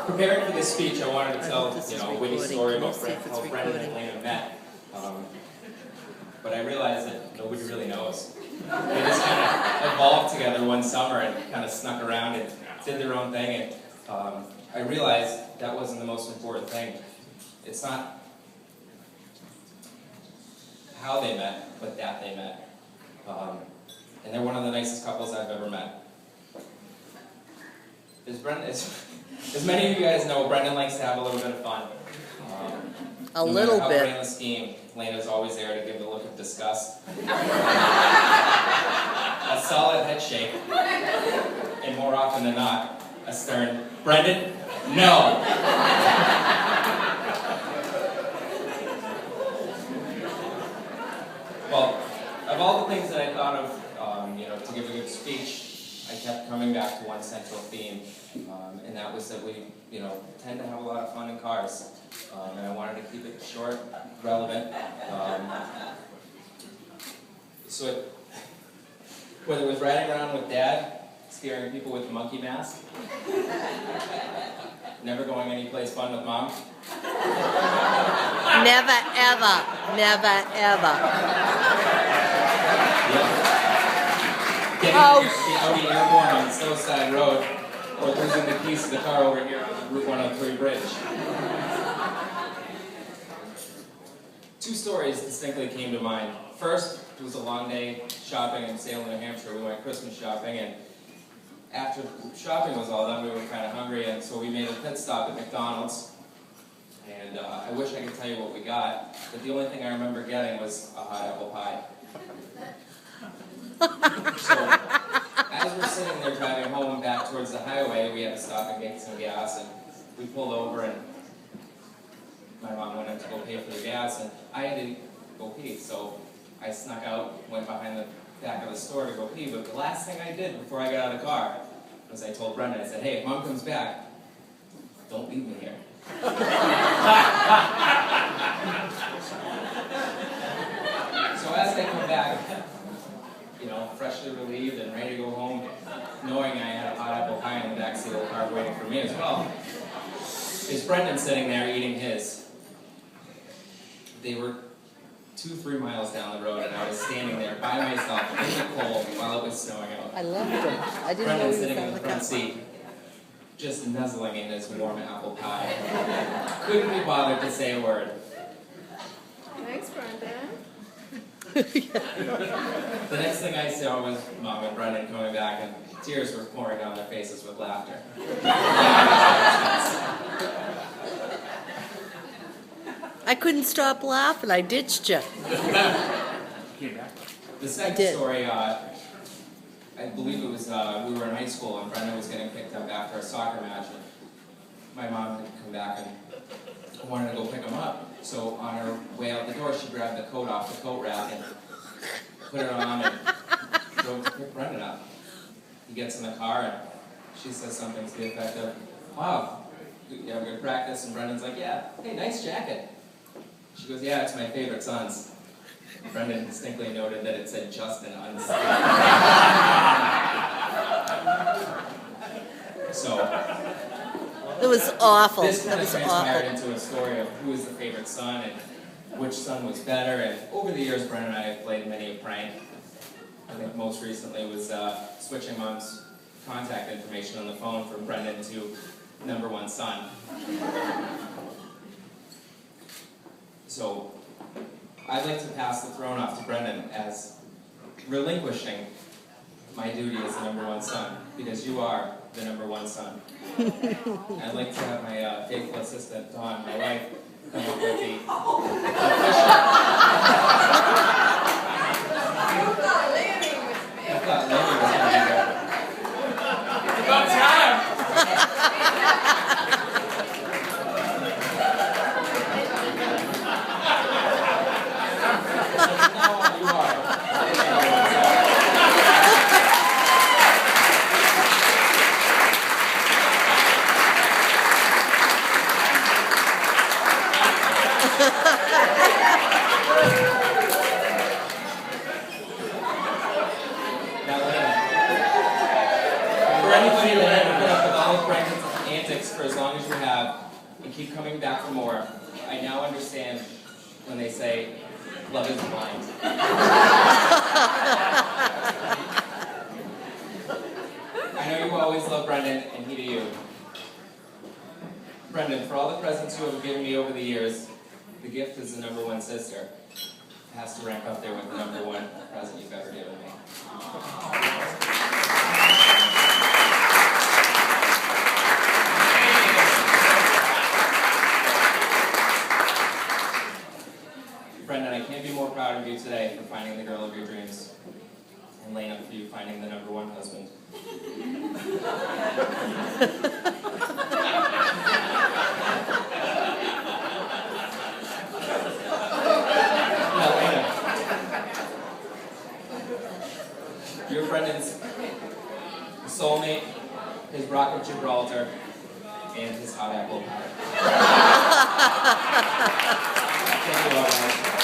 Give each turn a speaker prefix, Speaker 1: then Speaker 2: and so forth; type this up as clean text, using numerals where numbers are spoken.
Speaker 1: Preparing for this speech, I wanted to tell,
Speaker 2: this is
Speaker 1: a witty
Speaker 2: recording.
Speaker 1: story
Speaker 2: Can you
Speaker 1: about
Speaker 2: see if it's
Speaker 1: how Brendon and
Speaker 2: recording?
Speaker 1: Laena met. But I realized that nobody really knows. They just kind of evolved together one summer and kind of snuck around and did their own thing. And I realized that wasn't the most important thing. It's not how they met, but that they met. And they're one of the nicest couples I've ever met. As many of you guys know, Brendon likes to have a little bit of fun.
Speaker 2: A little
Speaker 1: how
Speaker 2: bit.
Speaker 1: great on the scheme, Lena's always there to give the look of disgust. A solid head shake, and more often than not, a stern, Brendon, no! Well, of all the things that I thought of, to give a good speech, I kept coming back to one central theme, and that was that we, tend to have a lot of fun in cars, and I wanted to keep it short, relevant. Whether it was riding around with Dad, scaring people with the monkey mask, never going anyplace fun with Mom.
Speaker 2: Never, ever. Never, ever.
Speaker 1: Getting the Audi Airborne on Stowside Road, or losing the keys to the car over here on the Route 103 bridge. Two stories distinctly came to mind. First, it was a long day shopping in Salem, New Hampshire. We went Christmas shopping, and after shopping was all done, we were kind of hungry, and so we made a pit stop at McDonald's. And I wish I could tell you what we got, but the only thing I remember getting was a hot apple pie. So, as we're sitting there driving home back towards the highway, we had to stop and get some gas, and we pulled over, and my mom went in to go pay for the gas, and I had to go pee, so I snuck out, went behind the back of the store to go pee, but the last thing I did before I got out of the car was I told Brendon, I said, hey, if Mom comes back, don't leave me here. So as I come back, freshly relieved and ready to go home, knowing I had a hot apple pie in the backseat of the car waiting for me as well, is Brendon sitting there eating his. They were 2-3 miles down the road, and I was standing there by myself in the cold while it was snowing out.
Speaker 2: I loved him. I didn't know
Speaker 1: Brendon
Speaker 2: he was
Speaker 1: sitting in
Speaker 2: on
Speaker 1: the
Speaker 2: the
Speaker 1: front
Speaker 2: cup.
Speaker 1: seat, just nuzzling in his warm apple pie. Couldn't be bothered to say a word.
Speaker 3: Thanks, Brendon.
Speaker 1: The next thing I saw was Mom and Brendon coming back, and tears were pouring down their faces with laughter.
Speaker 2: I couldn't stop laughing. I ditched you.
Speaker 1: The second story, I believe it was, we were in high school, and Brendon was getting picked up after a soccer match, and my mom had come back and wanted to go pick him up. So on her way out the door, she grabbed the coat off the coat rack and put it on and drove to pick Brendon up. He gets in the car, and she says something to the effect of, wow, you have good practice? And Brendon's like, yeah, hey, nice jacket. She goes, yeah, it's my favorite son's. Brendon distinctly noted that it said Justin on the sleeve. So,
Speaker 2: It was awful.
Speaker 1: this
Speaker 2: That
Speaker 1: kind of
Speaker 2: was
Speaker 1: transpired
Speaker 2: awful.
Speaker 1: into a story of who was the favorite son and which son was better. And over the years, Brendon and I have played many a prank. I think most recently was switching Mom's contact information on the phone from Brendon to number one son. So, I'd like to pass the throne off to Brendon as relinquishing my duty as the number one son, because you are the number one son. I'd like to have my faithful assistant, Dawn, my wife, come up with the official...
Speaker 3: You thought Lanny was
Speaker 1: I thought Lenny was going to be there. About time! You are. Now, Lena, for anybody that ever put up with all of Brendon's antics for as long as you have and keep coming back for more. I now understand when they say, love is blind. I know you always love Brendon, and he to you. Brendon, for all the presents you have given me over the years, the gift is the #1 sister. It has to rank up there with the #1 present you've ever given me. Brendon, I can't be more proud of you today for finding the girl of your dreams. And Laena, for you finding the #1 husband. Now, Laena, you're Brendon's soulmate, his rock of Gibraltar, and his hot apple pie. Thank you all, guys.